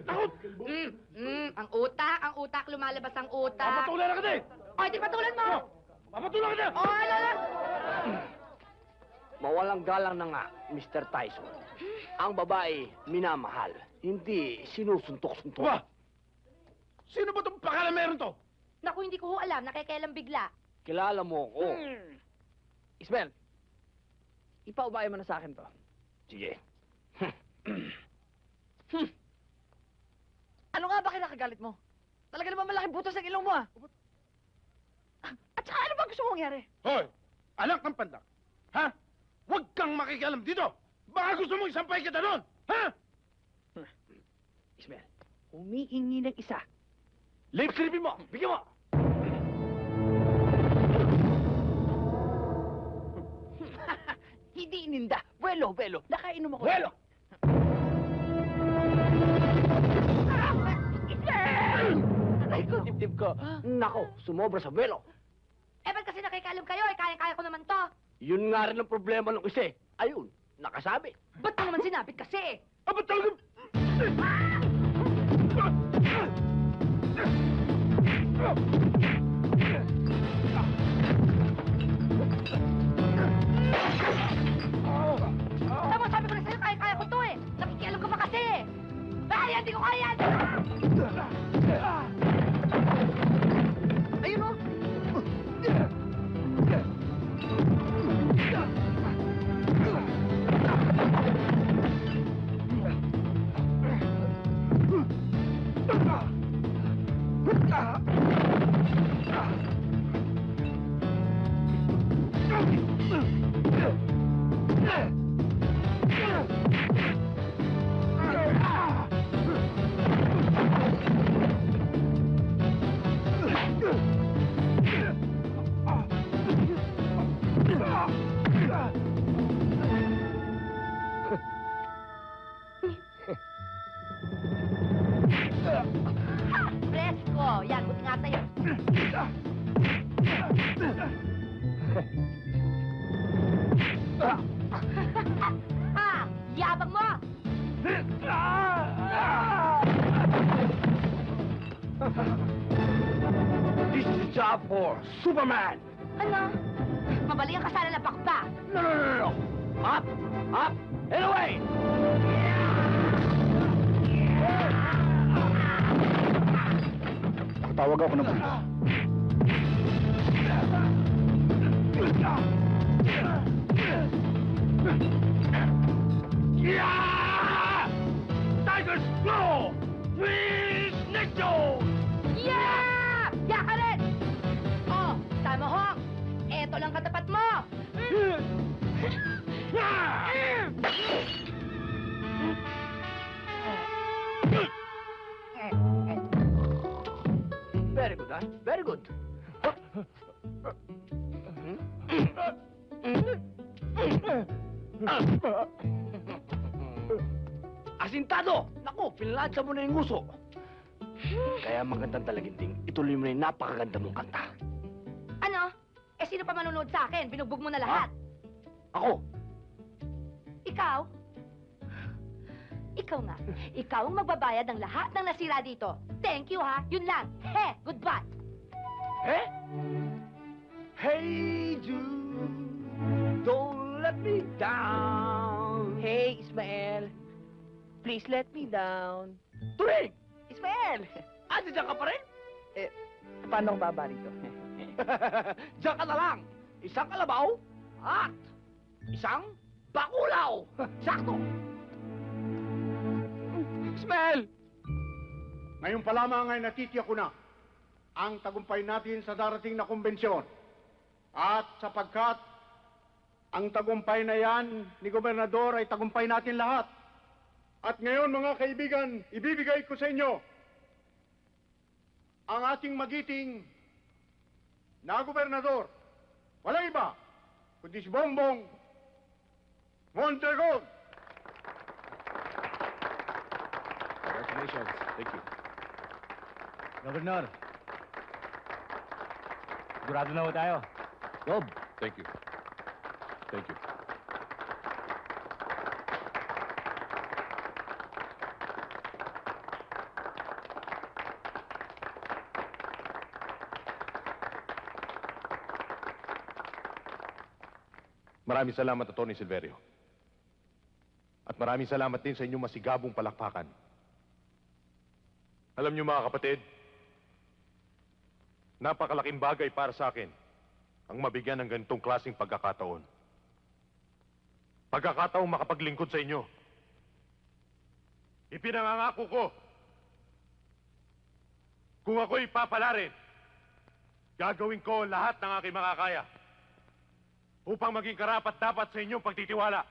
Takot! Ang utak, lumalabas ang utak. Papatulan na kita eh! O, di patulan mo! Papatulan kita! O, ala! Mawalang galang na nga, Mr. Tyson. Ang babae, minamahal. Hindi sinusuntok-suntok. Ba? Sino ba itong pakala meron to? Naku, hindi ko ho alam. Nakikailang bigla. Kilala mo ako. Ismael, ipaubayan mo na sa akin to. Sige. Ano nga ba kinakagalit mo? Talaga naman malaking butas ang ilong mo, ah. At saka ano ba gusto mong mangyari? Hoy! Anak ng pandak! Ha? Huwag kang makikialam dito! Baka gusto mong isampay kita doon! Ha? Ismael, humihingi ng isa. Lip silipin mo! Bigyan mo! Hindi ininda. Buelo. Nakainom ako. Buelo! Ay ko, dibdib ko. Nako, sumobra sa buelo. Eh, ba't kasi nakikailam kayo? Eh, kaya-kaya ko naman to. Yun nga rin ang problema ng isa eh. Ayun, nakasabi. Ba't mo naman sinapit kasi? Aba talaga! Tama, sabi ko na sa'yo, kaya-kaya ko to eh. Nakikialam ka pa kasi eh. Ay, hindi ko kaya! Ayun, oh. Presko! Yan, buti nga tayo. Ha! Yabang mo! This is a job for Superman. Ano? Mabali ang kasala na bakba. No. Up, and away. Tawag ako ng pulis. Tigers Claw! Please, Necto! Yeah! Ya ka rin! Oh, tama hong! Eto lang katapat mo! Very good, huh? Very good. Asintado! Naku, pinlansa mo na yung nguso. Kaya magandang talaginting, ituloy mo na yung napakaganda mong kanta. Ano? Eh, sino pa manunood sa akin? Binugbog mo na lahat. Ako, Ikaw? Ikaw nga. Ikaw ang magbabayad ng lahat ng nasira dito. Thank you, ha? Yun lang. He, goodbye. eh? Hey, Jude, don't let me down. Hey, Ismael. Please let me down. Turing! Ismael! Diyan ka pa rin? Paano ko baba rito? Diyan ka na lang. Isang kalabaw at isang bakulaw. Sakto. Ismael! Ngayon pa lamang ay natitiyak ko na ang tagumpay natin sa darating na kumbensyon. At sapagkat ang tagumpay na yan ni Gobernador ay tagumpay natin lahat. At ngayon, mga kaibigan, ibibigay ko sa inyo ang ating magiting na Gobernador. Walang iba, kundi si Bongbong Mondragon. Congratulations. Thank you. Governor. Sigurado na ho tayo. Rob. Thank you. Thank you. Maraming salamat, Atty. Silverio. At maraming salamat din sa inyong masigabong palakpakan. Alam niyo mga kapatid, napakalaking bagay para sa akin ang mabigyan ng ganitong klaseng pagkakataon. Pagkakataong makapaglingkod sa inyo. Ipinangangako ko, kung ako'y papalarin, gagawin ko lahat ng aking makakaya upang maging karapat-dapat sa inyong pagtitiwala.